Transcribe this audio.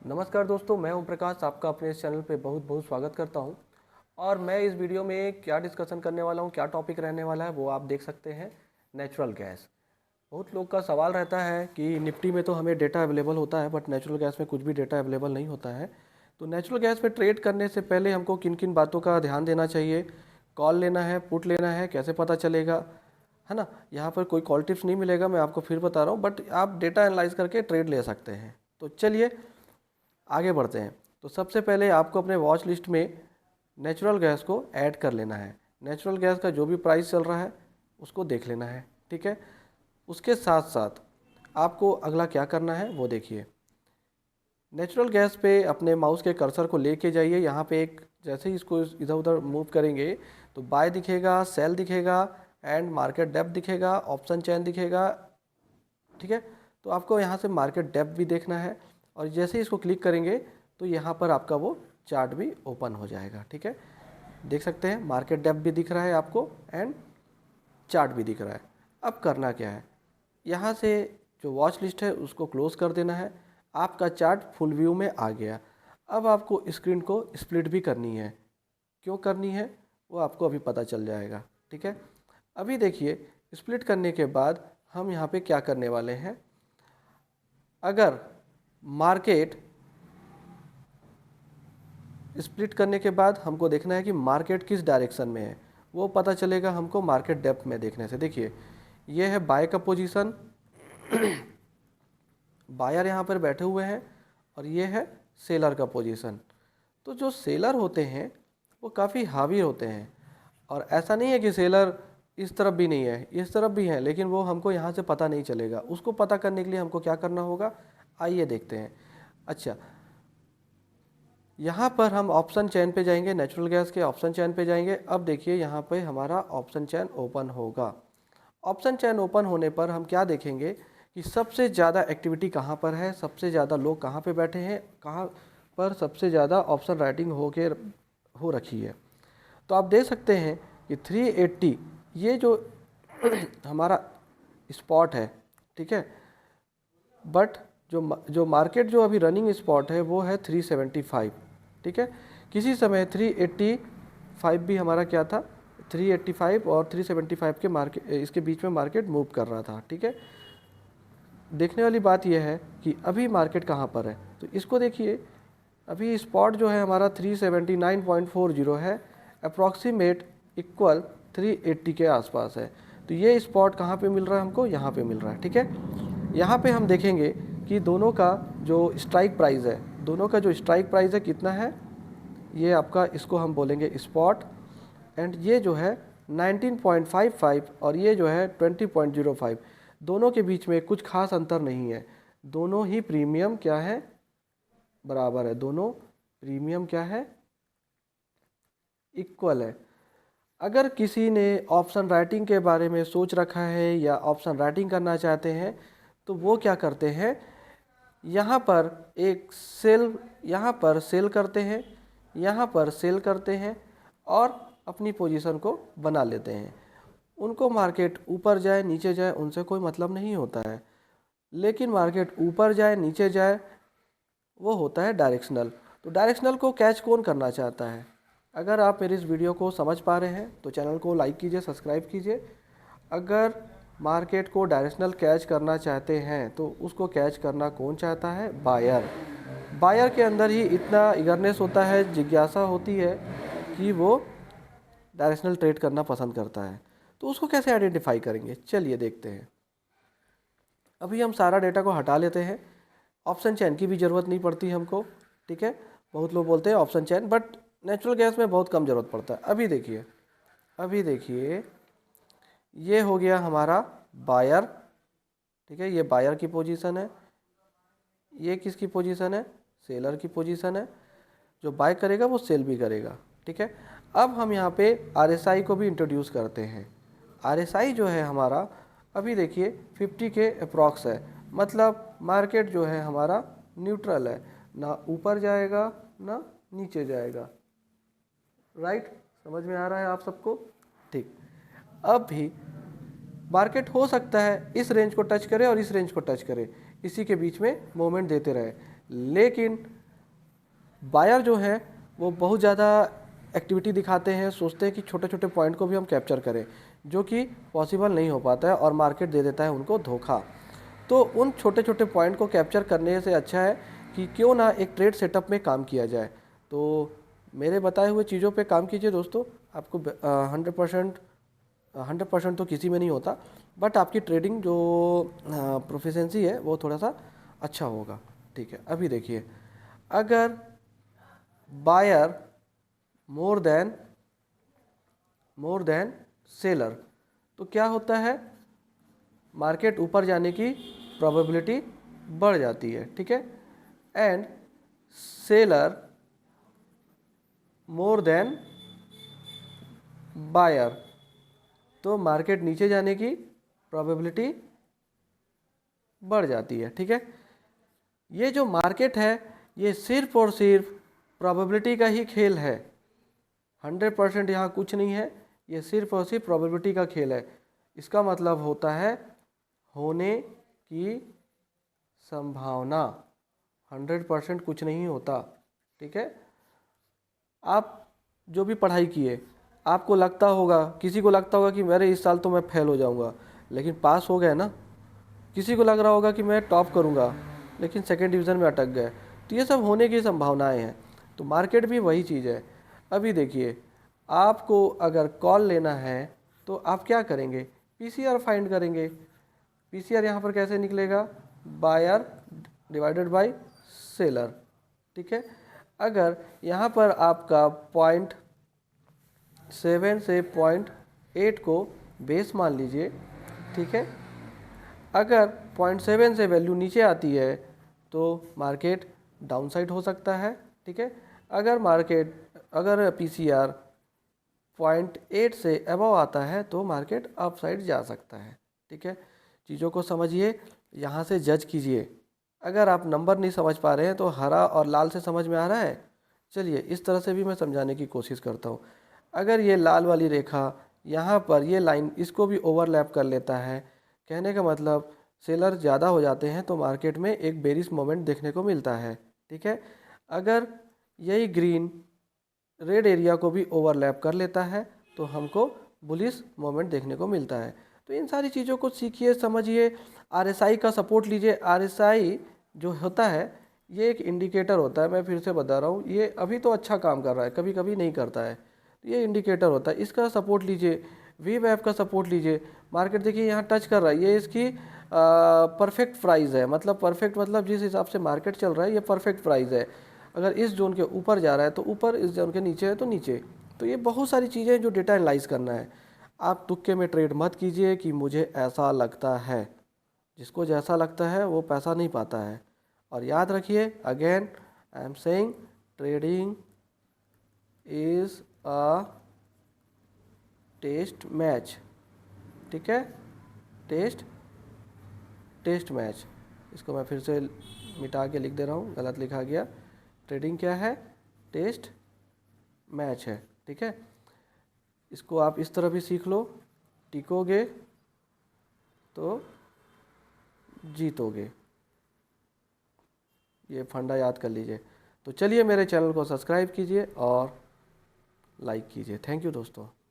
नमस्कार दोस्तों, मैं ओम प्रकाश आपका अपने इस चैनल पे बहुत बहुत स्वागत करता हूं। और मैं इस वीडियो में क्या डिस्कशन करने वाला हूं, क्या टॉपिक रहने वाला है वो आप देख सकते हैं। Natural gas. बहुत लोग का सवाल रहता है कि निफ्टी में तो हमें डेटा अवेलेबल होता है बट नेचुरल गैस में कुछ भी डेटा अवेलेबल नहीं होता है। तो नेचुरल गैस में ट्रेड करने से पहले हमको किन किन बातों का ध्यान देना चाहिए, कॉल लेना है, पुट लेना है, कैसे पता चलेगा, है ना। यहाँ पर कोई कॉल टिप्स नहीं मिलेगा, मैं आपको फिर बता रहा हूँ, बट आप डेटा एनालाइज करके ट्रेड ले सकते हैं। तो चलिए आगे बढ़ते हैं। तो सबसे पहले आपको अपने वॉच लिस्ट में नेचुरल गैस को ऐड कर लेना है। नेचुरल गैस का जो भी प्राइस चल रहा है उसको देख लेना है, ठीक है। उसके साथ साथ आपको अगला क्या करना है वो देखिए। नेचुरल गैस पे अपने माउस के कर्सर को लेके जाइए। यहाँ पे एक जैसे ही इसको इधर उधर मूव करेंगे तो बाय दिखेगा, सेल दिखेगा एंड मार्केट डेप्थ दिखेगा, ऑप्शन चेन दिखेगा, ठीक है। तो आपको यहाँ से मार्केट डेप्थ भी देखना है और जैसे ही इसको क्लिक करेंगे तो यहाँ पर आपका वो चार्ट भी ओपन हो जाएगा, ठीक है। देख सकते हैं मार्केट डेप्थ भी दिख रहा है आपको एंड चार्ट भी दिख रहा है। अब करना क्या है, यहाँ से जो वॉच लिस्ट है उसको क्लोज कर देना है। आपका चार्ट फुल व्यू में आ गया। अब आपको स्क्रीन को स्प्लिट भी करनी है। क्यों करनी है वो आपको अभी पता चल जाएगा, ठीक है। अभी देखिए स्प्लिट करने के बाद हम यहाँ पे क्या करने वाले हैं। अगर मार्केट स्प्लिट करने के बाद हमको देखना है कि मार्केट किस डायरेक्शन में है, वो पता चलेगा हमको मार्केट डेप्थ में देखने से। देखिए ये है बाय का पोजीशन, बायर यहाँ पर बैठे हुए हैं और ये है सेलर का पोजीशन। तो जो सेलर होते हैं वो काफ़ी हावी होते हैं और ऐसा नहीं है कि सेलर इस तरफ भी नहीं है, इस तरफ भी है, लेकिन वो हमको यहाँ से पता नहीं चलेगा। उसको पता करने के लिए हमको क्या करना होगा, आइए देखते हैं। अच्छा, यहाँ पर हम ऑप्शन चेन पे जाएंगे, नेचुरल गैस के ऑप्शन चेन पे जाएंगे। अब देखिए यहाँ पे हमारा ऑप्शन चेन ओपन होगा। ऑप्शन चेन ओपन होने पर हम क्या देखेंगे कि सबसे ज़्यादा एक्टिविटी कहाँ पर है, सबसे ज़्यादा लोग कहाँ पे बैठे हैं, कहाँ पर सबसे ज़्यादा ऑप्शन राइटिंग हो रखी है। तो आप देख सकते हैं कि 380 ये जो हमारा स्पॉट है, ठीक है। बट जो मार्केट जो अभी रनिंग स्पॉट है वो है 375, ठीक है। किसी समय 385 भी हमारा क्या था, 385 और 375 के मार्केट, इसके बीच में मार्केट मूव कर रहा था, ठीक है। देखने वाली बात यह है कि अभी मार्केट कहाँ पर है। तो इसको देखिए, अभी स्पॉट जो है हमारा 379.40 है, अप्रॉक्सीमेट इक्वल 380 के आसपास है। तो ये स्पॉट कहाँ पे मिल रहा है हमको, यहाँ पे मिल रहा है, ठीक है। यहाँ पे हम देखेंगे कि दोनों का जो स्ट्राइक प्राइस है, दोनों का जो स्ट्राइक प्राइस है कितना है, ये आपका, इसको हम बोलेंगे स्पॉट, एंड ये जो है 19.55 और ये जो है 20.05। दोनों के बीच में कुछ खास अंतर नहीं है, दोनों ही प्रीमियम क्या है, बराबर है। दोनों प्रीमियम क्या है, इक्वल है। अगर किसी ने ऑप्शन राइटिंग के बारे में सोच रखा है या ऑप्शन राइटिंग करना चाहते हैं तो वो क्या करते हैं, यहाँ पर एक सेल, यहाँ पर सेल करते हैं, यहाँ पर सेल करते हैं और अपनी पोजीशन को बना लेते हैं। उनको मार्केट ऊपर जाए नीचे जाए उनसे कोई मतलब नहीं होता है, लेकिन मार्केट ऊपर जाए नीचे जाए वो होता है डायरेक्शनल। तो डायरेक्शनल को कैच कौन करना चाहता है। अगर आप मेरी इस वीडियो को समझ पा रहे हैं तो चैनल को लाइक कीजिए, सब्सक्राइब कीजिए। अगर मार्केट को डायरेक्शनल कैच करना चाहते हैं तो उसको कैच करना कौन चाहता है, बायर। बायर के अंदर ही इतना इगरनेस होता है, जिज्ञासा होती है कि वो डायरेक्शनल ट्रेड करना पसंद करता है। तो उसको कैसे आइडेंटिफाई करेंगे, चलिए देखते हैं। अभी हम सारा डेटा को हटा लेते हैं, ऑप्शन चेन की भी ज़रूरत नहीं पड़ती हमको, ठीक है। बहुत लोग बोलते हैं option chain, but natural gas में बहुत कम ज़रूरत पड़ता है। अभी देखिए ये हो गया हमारा बायर, ठीक है। ये बायर की पोजीशन है, ये किसकी पोजीशन है, सेलर की पोजीशन है। जो बाय करेगा वो सेल भी करेगा, ठीक है। अब हम यहाँ पे आरएसआई को भी इंट्रोड्यूस करते हैं। आरएसआई जो है हमारा, अभी देखिए 50 के अप्रॉक्स है, मतलब मार्केट जो है हमारा न्यूट्रल है, ना ऊपर जाएगा ना नीचे जाएगा। राइट, समझ में आ रहा है आप सबको, ठीक। अब भी मार्केट हो सकता है इस रेंज को टच करे और इस रेंज को टच करे, इसी के बीच में मूवमेंट देते रहे, लेकिन बायर जो है वो बहुत ज़्यादा एक्टिविटी दिखाते हैं, सोचते हैं कि छोटे छोटे पॉइंट को भी हम कैप्चर करें, जो कि पॉसिबल नहीं हो पाता है और मार्केट दे देता है उनको धोखा। तो उन छोटे छोटे पॉइंट को कैप्चर करने से अच्छा है कि क्यों ना एक ट्रेड सेटअप में काम किया जाए। तो मेरे बताए हुए चीज़ों पे काम कीजिए दोस्तों, आपको 100% तो किसी में नहीं होता, बट आपकी ट्रेडिंग जो प्रोफिशेंसी है वो थोड़ा सा अच्छा होगा। ठीक है, अभी देखिए, अगर बायर मोर देन सेलर तो क्या होता है, मार्केट ऊपर जाने की प्रोबेबिलिटी बढ़ जाती है। ठीक है, and seller more than buyer तो मार्केट नीचे जाने की प्रोबेबिलिटी बढ़ जाती है। ठीक है, ये जो मार्केट है ये सिर्फ और सिर्फ प्रोबेबिलिटी का ही खेल है, 100% यहाँ कुछ नहीं है, ये सिर्फ और सिर्फ प्रोबेबिलिटी का खेल है। इसका मतलब होता है होने की संभावना, 100% कुछ नहीं होता। ठीक है, आप जो भी पढ़ाई किए, आपको लगता होगा, किसी को लगता होगा कि मेरे इस साल तो मैं फेल हो जाऊंगा, लेकिन पास हो गए ना। किसी को लग रहा होगा कि मैं टॉप करूंगा, लेकिन सेकंड डिवीज़न में अटक गए। तो ये सब होने की संभावनाएं हैं। तो मार्केट भी वही चीज़ है। अभी देखिए, आपको अगर कॉल लेना है तो आप क्या करेंगे, पीसीआर फाइंड करेंगे। पीसीआर यहाँ पर कैसे निकलेगा, बायर डिवाइडेड बाय सेलर। ठीक है, अगर यहाँ पर आपका 0.7 से 0.8 को बेस मान लीजिए। ठीक है, अगर 0.7 से वैल्यू नीचे आती है तो मार्केट डाउनसाइड हो सकता है। ठीक है, अगर पीसीआर 0.8 से अबव आता है तो मार्केट अपसाइड जा सकता है। ठीक है, चीज़ों को समझिए, यहाँ से जज कीजिए। अगर आप नंबर नहीं समझ पा रहे हैं तो हरा और लाल से समझ में आ रहा है। चलिए इस तरह से भी मैं समझाने की कोशिश करता हूँ। अगर ये लाल वाली रेखा यहाँ पर ये लाइन इसको भी ओवरलैप कर लेता है, कहने का मतलब सेलर ज़्यादा हो जाते हैं तो मार्केट में एक बेरिश मोमेंट देखने को मिलता है। ठीक है, अगर यही ग्रीन रेड एरिया को भी ओवरलैप कर लेता है तो हमको बुलिश मोमेंट देखने को मिलता है। तो इन सारी चीज़ों को सीखिए, समझिए, आरएसआई का सपोर्ट लीजिए। आरएसआई जो होता है ये एक इंडिकेटर होता है, मैं फिर से बता रहा हूँ, ये अभी तो अच्छा काम कर रहा है, कभी कभी नहीं करता है, तो ये इंडिकेटर होता है, इसका सपोर्ट लीजिए। वी वेब का सपोर्ट लीजिए। मार्केट देखिए यहाँ टच कर रहा है, ये इसकी परफेक्ट प्राइस है, मतलब परफेक्ट मतलब जिस हिसाब से मार्केट चल रहा है ये परफेक्ट प्राइस है। अगर इस जोन के ऊपर जा रहा है तो ऊपर, इस जोन के नीचे है तो नीचे। तो ये बहुत सारी चीज़ें जो डेटा एनालाइज करना है। आप तुक्के में ट्रेड मत कीजिए कि मुझे ऐसा लगता है, जिसको जैसा लगता है वो पैसा नहीं पाता है। और याद रखिए, again I am saying, trading is a test match. ठीक है, टेस्ट मैच। इसको मैं फिर से मिटा के लिख दे रहा हूँ, गलत लिखा गया। ट्रेडिंग क्या है, टेस्ट मैच है। ठीक है, इसको आप इस तरह भी सीख लो, टिकोगे तो जीतोगे। ये फंडा याद कर लीजिए। तो चलिए मेरे चैनल को सब्सक्राइब कीजिए और लाइक कीजिए। थैंक यू दोस्तों।